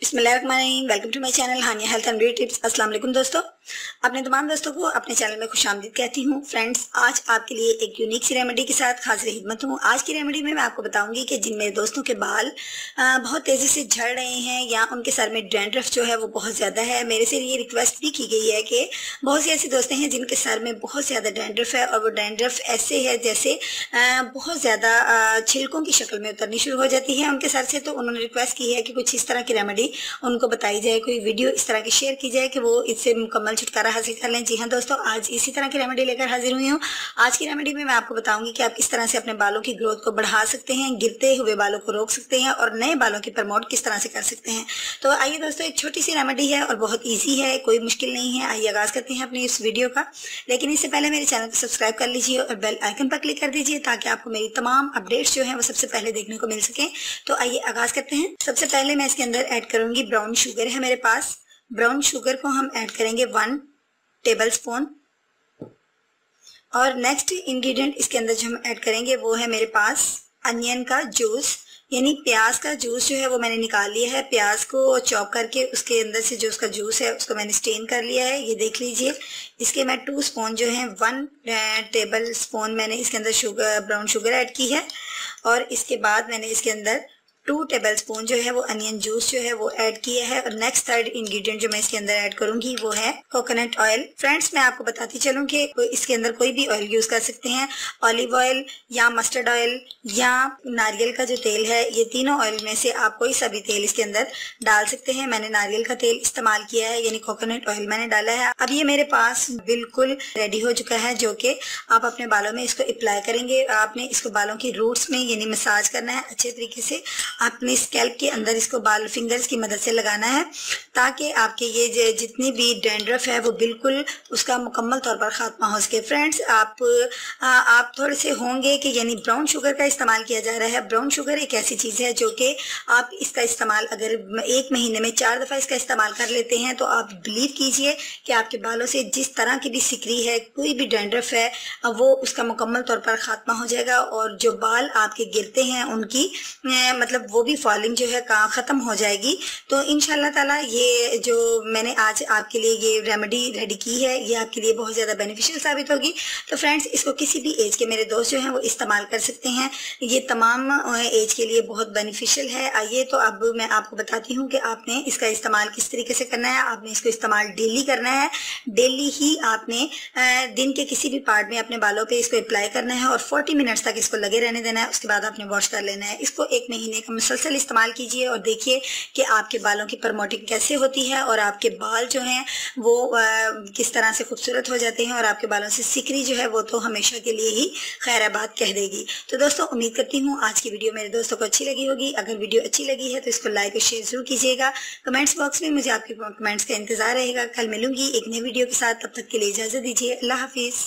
बिस्मिल्लाहिर्रहमानिर्रहीम। Welcome to my channel Haniya health and beauty tips. अस्सलाम वालेकुम दोस्तों, अपने तमाम दोस्तों को अपने चैनल में खुशामदीद कहती हूँ। फ्रेंड्स, आज आपके लिए एक यूनिक सी रेमेडी के साथ हाजिर खिदमत हूँ। आज की रेमेडी में मैं आपको बताऊंगी कि जिन मेरे दोस्तों के बाल बहुत तेज़ी से झड़ रहे हैं या उनके सर में डैंड्रफ जो है वो बहुत ज़्यादा है। मेरे से ये रिक्वेस्ट भी की गई है कि बहुत सी ऐसी दोस्तें हैं जिनके सर में बहुत ज़्यादा डैंड्रफ है और वो डैंड्रफ ऐसे है जैसे बहुत ज़्यादा छिलकों की शक्ल में उतरनी शुरू हो जाती है उनके सर से। तो उन्होंने रिक्वेस्ट की है कि कुछ इस तरह की रेमेडी उनको बताई जाए, कोई वीडियो इस तरह की शेयर की जाए कि वो इससे मुकम्मल छुटकारा हासिल कर लें। जी हाँ दोस्तों, आज इसी तरह की रेमेडी लेकर हाजिर हुई हूँ। आज की रेमेडी में मैं आपको बताऊंगी कि आप किस तरह से अपने बालों की ग्रोथ को बढ़ा सकते हैं, गिरते हुए बालों को रोक सकते हैं और नए बालों की प्रमोट किस तरह से कर सकते हैं। तो आइए दोस्तों, एक छोटी सी रेमेडी है और बहुत ईजी है, कोई मुश्किल नहीं है। आइए आगाज करते हैं अपनी इस वीडियो का। लेकिन इससे पहले मेरे चैनल को सब्सक्राइब कर लीजिए और बेल आइकन पर क्लिक कर दीजिए ताकि आपको मेरी तमाम अपडेट्स जो है वो सबसे पहले देखने को मिल सके। तो आइए आगाज करते हैं। सबसे पहले मैं इसके अंदर ऐड करूंगी ब्राउन शुगर है मेरे पास। ब्राउन शुगर को हम ऐड करेंगे 1 टेबल स्पून। और नेक्स्ट इंग्रेडिएंट इसके अंदर जो हम ऐड करेंगे वो है मेरे पास अनियन का जूस, यानी प्याज का जूस जो है वो मैंने निकाल लिया है। प्याज को चॉप करके उसके अंदर से जो उसका जूस है उसको मैंने स्टेन कर लिया है, ये देख लीजिए। इसके मैं 2 स्पून जो है 1 टेबल स्पून मैंने इसके अंदर ब्राउन शुगर ऐड की है। और इसके बाद मैंने इसके अंदर 2 टेबल स्पून जो है वो अनियन जूस जो है वो ऐड किया है। और नेक्स्ट थर्ड इंग्रेडिएंट जो मैं इसके अंदर ऐड करूंगी वो है कोकोनट ऑयल। फ्रेंड्स, मैं आपको बताती चलूं कि इसके अंदर कोई भी ऑयल यूज कर सकते हैं, ऑलिव ऑयल या मस्टर्ड ऑयल या नारियल का जो तेल है, ये तीनों ऑयल में से आप कोई सा भी तेल इसके अंदर डाल सकते हैं। मैंने नारियल का तेल इस्तेमाल किया है, यानी कोकोनट ऑयल मैंने डाला है। अब ये मेरे पास बिल्कुल रेडी हो चुका है, जो कि आप अपने बालों में इसको अप्लाई करेंगे। आपने इसको बालों की रूट्स में यानी मसाज करना है अच्छे तरीके से। अपने स्कैल्प के अंदर इसको बाल फिंगर्स की मदद से लगाना है ताकि आपके ये जितनी भी डैंड्रफ है वो बिल्कुल उसका मुकम्मल तौर पर खात्मा हो सके। फ्रेंड्स, आप थोड़े से होंगे कि यानी ब्राउन शुगर का इस्तेमाल किया जा रहा है। ब्राउन शुगर एक ऐसी चीज़ है जो कि आप इसका इस्तेमाल अगर 1 महीने में 4 दफ़ा इसका इस्तेमाल कर लेते हैं तो आप बिलीव कीजिए कि आपके बालों से जिस तरह की भी सिकरी है, कोई भी डैंड्रफ है, वो उसका मुकम्मल तौर पर खात्मा हो जाएगा। और जो बाल आपके गिरते हैं उनकी मतलब वो भी फॉलिंग जो है ख़त्म हो जाएगी। तो इंशाल्लाह ताला ये जो मैंने आज आपके लिए ये रेमेडी रेडी की है ये आपके लिए बहुत ज़्यादा बेनिफिशियल साबित होगी। तो फ्रेंड्स, इसको किसी भी एज के मेरे दोस्त जो हैं वो इस्तेमाल कर सकते हैं। ये तमाम एज के लिए बहुत बेनिफिशियल है। आइए तो अब मैं आपको बताती हूँ कि आपने इसका इस्तेमाल किस तरीके से करना है। आपने इसको इस्तेमाल डेली करना है। डेली ही आपने दिन के किसी भी पार्ट में अपने बालों पे इसको अप्लाई करना है और 40 मिनट्स तक इसको लगे रहने देना है। उसके बाद आपने वॉश कर लेना है। इसको 1 महीने का मुसलसल इस्तेमाल कीजिए और देखिए कि आपके बालों की प्रमोटिंग कैसे होती है और आपके बाल जो हैं वो किस तरह से खूबसूरत हो जाते हैं और आपके बालों से सिकरी जो है वो तो हमेशा के लिए ही खैराबाद कह देगी। तो दोस्तों, उम्मीद करती हूँ आज की वीडियो मेरे दोस्तों को अच्छी लगी होगी। अगर वीडियो अच्छी लगी है तो इसको लाइक और शेयर जरूर कीजिएगा। कमेंट्स बॉक्स में मुझे आपके कमेंट्स का इंतजार रहेगा। कल मिलूंगी एक नई वीडियो के साथ, तब तक के लिए इजाजत दीजिए। अल्लाह हाफिज।